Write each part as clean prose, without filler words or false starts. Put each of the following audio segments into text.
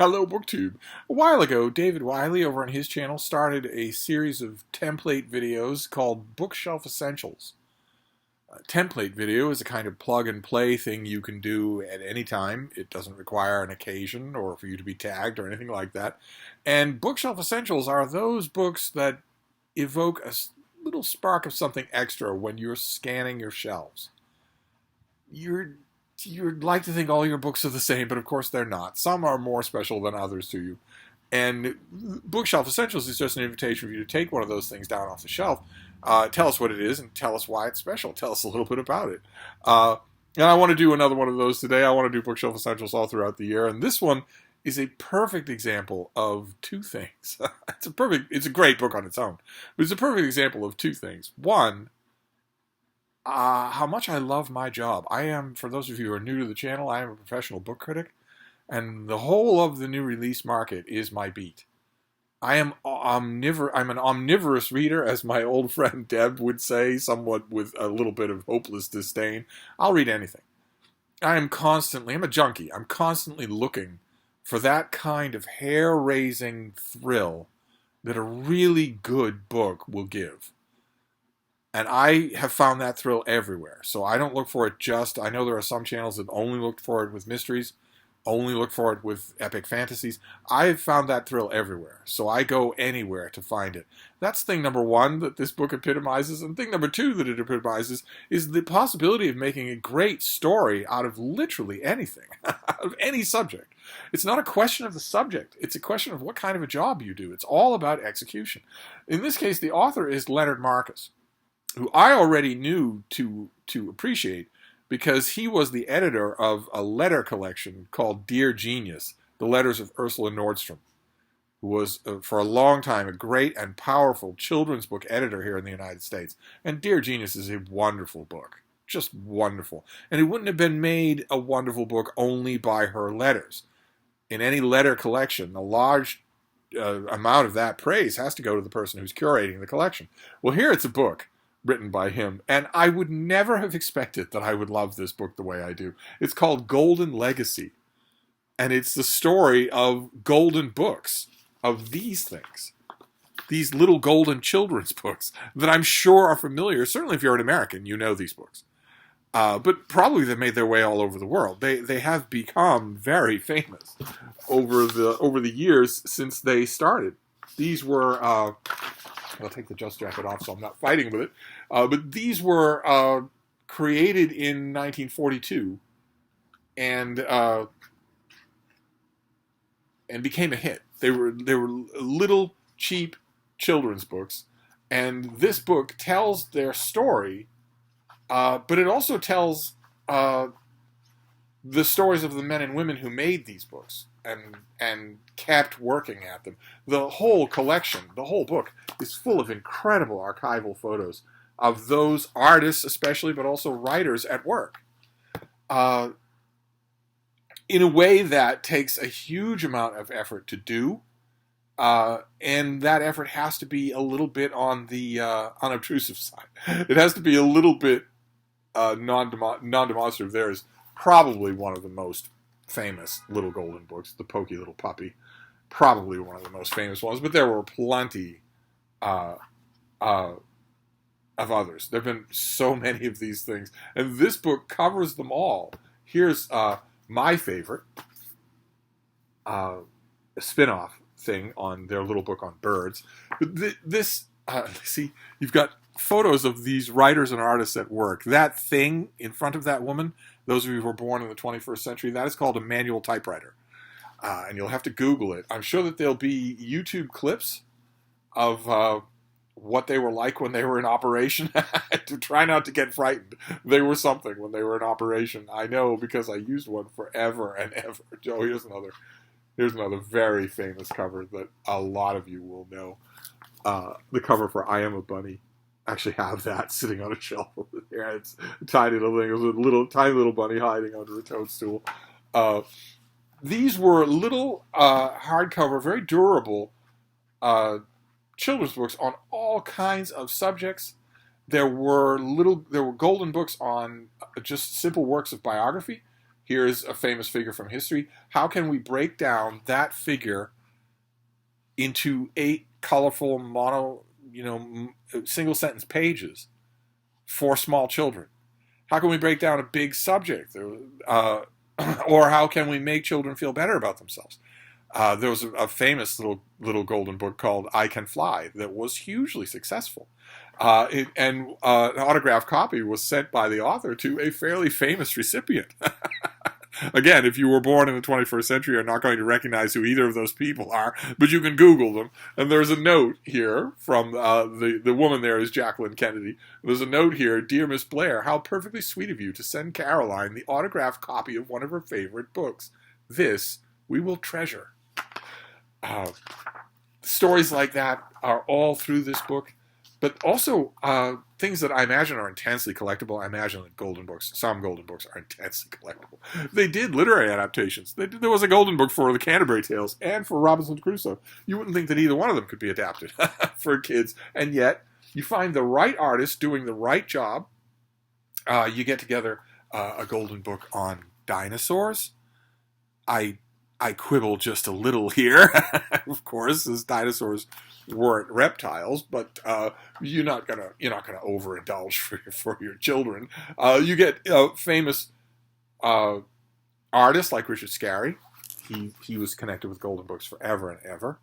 Hello, BookTube. A while ago, David Wiley over on his channel started a series of template videos called Bookshelf Essentials. A template video is a kind of plug-and-play thing you can do at any time. It doesn't require an occasion or for you to be tagged or anything like that. And Bookshelf Essentials are those books that evoke a little spark of something extra when you're scanning your shelves. You'd like to think all your books are the same, but of course they're not. Some are more special than others to you. And Bookshelf Essentials is just an invitation for you to take one of those things down off the shelf, tell us what it is, and tell us why it's special. Tell us a little bit about it. And I want to do another one of those today. I want to do Bookshelf Essentials all throughout the year. And this one is a perfect example of two things. It's a great book on its own, but it's a perfect example of two things. One, how much I love my job. For those of you who are new to the channel, I am a professional book critic, and the whole of the new release market is my beat. I'm an omnivorous reader, as my old friend Deb would say, somewhat with a little bit of hopeless disdain. I'll read anything. I'm a junkie. I'm constantly looking for that kind of hair-raising thrill that a really good book will give. And I have found that thrill everywhere. So I don't look for it I know there are some channels that only look for it with mysteries, only look for it with epic fantasies. I've found that thrill everywhere. So I go anywhere to find it. That's thing number one that this book epitomizes. And thing number two that it epitomizes is the possibility of making a great story out of literally anything, out of any subject. It's not a question of the subject. It's a question of what kind of a job you do. It's all about execution. In this case, the author is Leonard Marcus, who I already knew to appreciate because he was the editor of a letter collection called Dear Genius, the letters of Ursula Nordstrom, who was, for a long time, a great and powerful children's book editor here in the United States. And Dear Genius is a wonderful book, just wonderful. And it wouldn't have been made a wonderful book only by her letters. In any letter collection, a large amount of that praise has to go to the person who's curating the collection. Well, here it's a book written by him, and I would never have expected that I would love this book the way I do. It's called Golden Legacy, and it's the story of golden books, of these things, these little golden children's books that I'm sure are familiar. Certainly if you're an American, you know these books. But probably they've made their way all over the world. They have become very famous over the years since they started. These were I'll take the dust jacket off so I'm not fighting with it. But these were created in 1942 and became a hit. They were little cheap children's books, and this book tells their story, but it also tells the stories of the men and women who made these books and kept working at them. The whole collection, the whole book, is full of incredible archival photos of those artists especially, but also writers at work. In a way that takes a huge amount of effort to do, and that effort has to be a little bit on the unobtrusive side. It has to be a little bit non-demonstrative. There is probably one of the most famous little golden books, The Pokey Little Puppy, probably one of the most famous ones, but there were plenty of others. There have been so many of these things, and this book covers them all. Here's my favorite spin-off thing on their little book on birds. See, you've got photos of these writers and artists at work. That thing in front of that woman, those of you who were born in the 21st century, that is called a manual typewriter. And you'll have to Google it. I'm sure that there'll be YouTube clips of what they were like when they were in operation. To try not to get frightened. They were something when they were in operation. I know because I used one forever and ever. Oh, here's another very famous cover that a lot of you will know. The cover for I Am a Bunny. I actually have that sitting on a shelf over there. It's a tiny little thing. It was a tiny little bunny hiding under a toadstool. These were little hardcover, very durable children's books on all kinds of subjects. There were golden books on just simple works of biography. Here's a famous figure from history. How can we break down that figure into 8 colorful single sentence pages for small children? How can we break down a big subject? Or how can we make children feel better about themselves? There was a famous little golden book called I Can Fly that was hugely successful. An autographed copy was sent by the author to a fairly famous recipient. Again, if you were born in the 21st century, you're not going to recognize who either of those people are, but you can Google them. And there's a note here from the woman there is Jacqueline Kennedy. There's a note here, "Dear Miss Blair, how perfectly sweet of you to send Caroline the autographed copy of one of her favorite books. This we will treasure." Stories like that are all through this book, but also things that I imagine are intensely collectible. I imagine that some golden books are intensely collectible. They did literary adaptations. There was a golden book for the Canterbury Tales and for Robinson Crusoe. You wouldn't think that either one of them could be adapted for kids, and yet you find the right artist doing the right job. You get together a golden book on dinosaurs. I quibble just a little here, of course, as dinosaurs weren't reptiles, but you're not gonna overindulge for your children. You get famous artists like Richard Scarry. He was connected with golden books forever and ever.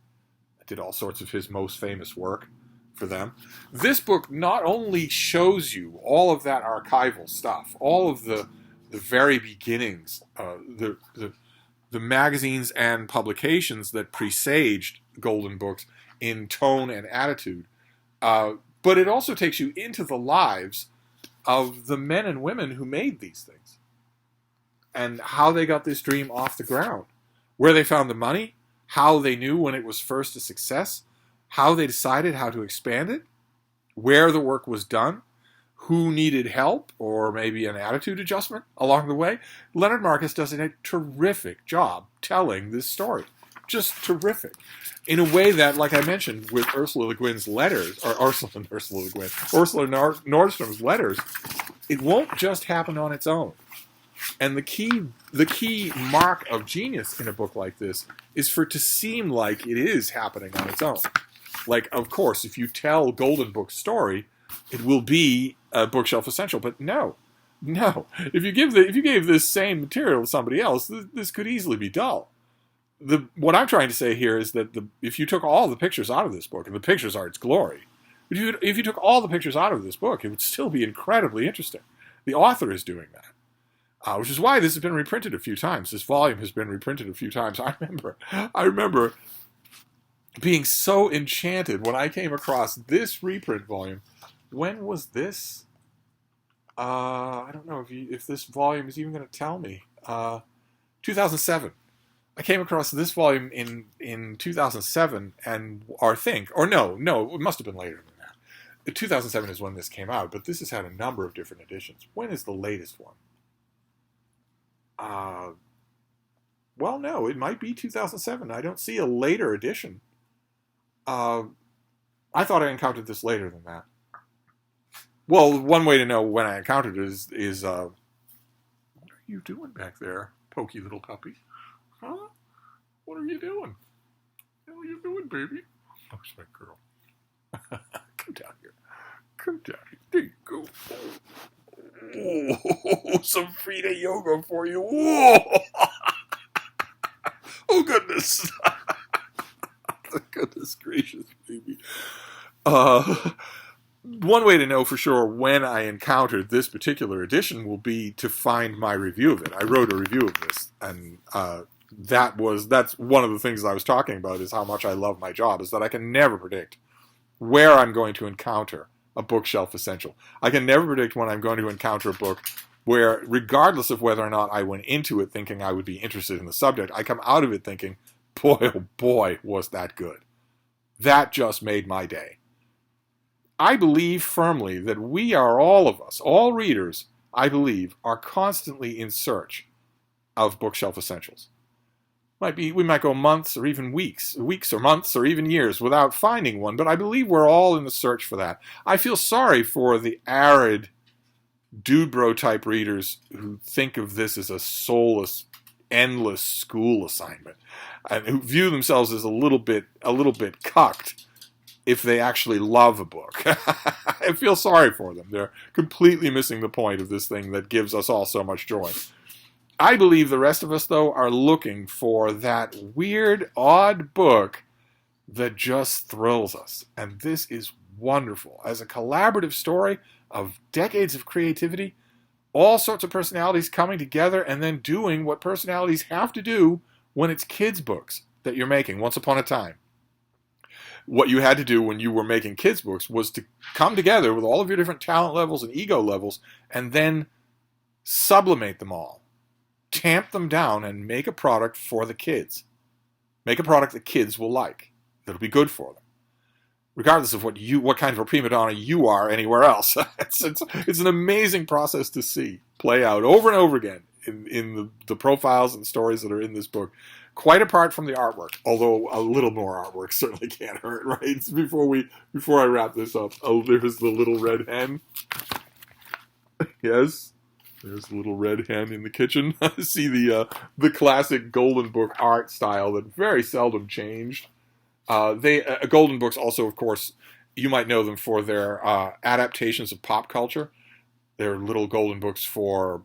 Did all sorts of his most famous work for them. This book not only shows you all of that archival stuff, all of the very beginnings, the magazines and publications that presaged golden books in tone and attitude, but it also takes you into the lives of the men and women who made these things and how they got this dream off the ground, where they found the money, how they knew when it was first a success, how they decided how to expand it, where the work was done, who needed help or maybe an attitude adjustment along the way. Leonard Marcus does a terrific job telling this story. Just terrific. In a way that, like I mentioned, with Ursula Le Guin's letters, or Ursula Nordstrom's letters, it won't just happen on its own. And the key mark of genius in a book like this is for it to seem like it is happening on its own. Like, of course, if you tell Golden Book's story, it will be a bookshelf essential. But no. If you gave this same material to somebody else, this could easily be dull. What I'm trying to say here is that if you took all the pictures out of this book, and the pictures are its glory, if you took all the pictures out of this book, it would still be incredibly interesting. The author is doing that, which is why this has been reprinted a few times. This volume has been reprinted a few times. I remember being so enchanted when I came across this reprint volume. When was this? I don't know if this volume is even going to tell me. 2007. I came across this volume in 2007, no, it must have been later than that. 2007 is when this came out, but this has had a number of different editions. When is the latest one? Well, no, it might be 2007. I don't see a later edition. I thought I encountered this later than that. Well, one way to know when I encountered it is what are you doing back there, pokey little puppy? Huh? What are you doing? What are you doing, baby? Oh, it's my girl. Come down here. Come down here. There you go. Oh, some Frida yoga for you. Whoa. Oh, goodness. Goodness gracious, baby. One way to know for sure when I encountered this particular edition will be to find my review of it. I wrote a review of this, and that's one of the things I was talking about, is how much I love my job, is that I can never predict where I'm going to encounter a bookshelf essential. I can never predict when I'm going to encounter a book where, regardless of whether or not I went into it thinking I would be interested in the subject, I come out of it thinking, boy, oh boy, was that good. That just made my day. I believe firmly that we are, all of us, all readers, I believe, are constantly in search of bookshelf essentials. We might go months or even weeks or months or even years without finding one, but I believe we're all in the search for that. I feel sorry for the arid, dude bro type readers who think of this as a soulless, endless school assignment, and who view themselves as a little bit cucked if they actually love a book. I feel sorry for them. They're completely missing the point of this thing that gives us all so much joy. I believe the rest of us, though, are looking for that weird, odd book that just thrills us. And this is wonderful. As a collaborative story of decades of creativity, all sorts of personalities coming together and then doing what personalities have to do when it's kids' books that you're making once upon a time. What you had to do when you were making kids' books was to come together with all of your different talent levels and ego levels and then sublimate them all, tamp them down, and make a product for the kids. Make a product that kids will like, that'll be good for them, regardless of what kind of a prima donna you are anywhere else. It's an amazing process to see play out over and over again in the profiles and stories that are in this book. Quite apart from the artwork, although a little more artwork certainly can't hurt, right? Before I wrap this up, there's the little red hen. Yes, there's the little red hen in the kitchen. See the classic Golden Book art style that very seldom changed. Golden Books also, of course, you might know them for their adaptations of pop culture. They're little Golden Books for...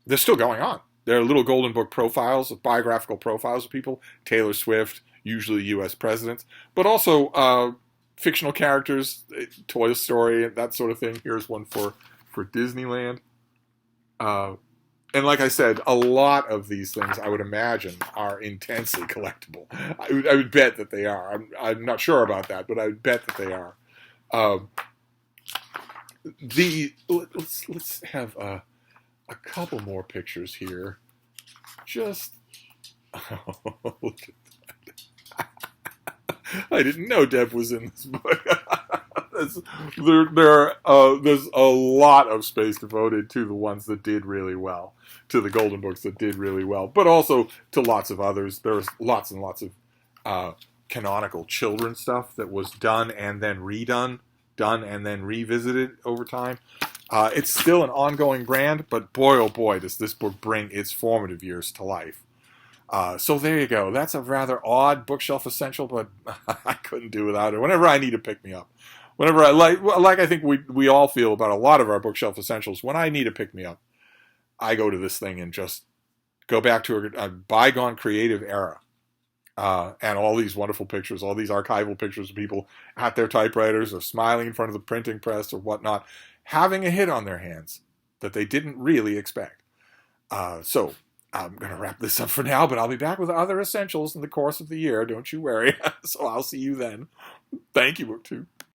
they're still going on. They're little Golden Book profiles, biographical profiles of people. Taylor Swift, usually U.S. presidents, but also fictional characters, Toy Story, that sort of thing. Here's one for Disneyland. And like I said, a lot of these things, I would imagine, are intensely collectible. I would bet that they are. I'm not sure about that, but I would bet that they are. Let's have a couple more pictures here. Just look at that. I didn't know Deb was in this book. There's a lot of space devoted to the ones that did really well, to the Golden Books that did really well, but also to lots of others. There's lots and lots of canonical children's stuff that was done and then redone, done and then revisited over time. It's still an ongoing brand, but boy, oh boy, does this book bring its formative years to life. So there you go. That's a rather odd bookshelf essential, but I couldn't do without it. Whenever I need to pick me up, whenever I like I think we all feel about a lot of our bookshelf essentials. When I need to pick me up, I go to this thing and just go back to a bygone creative era. And all these wonderful pictures, all these archival pictures of people at their typewriters or smiling in front of the printing press or whatnot, having a hit on their hands that they didn't really expect. So I'm going to wrap this up for now, but I'll be back with other essentials in the course of the year. Don't you worry. So I'll see you then. Thank you, BookTube.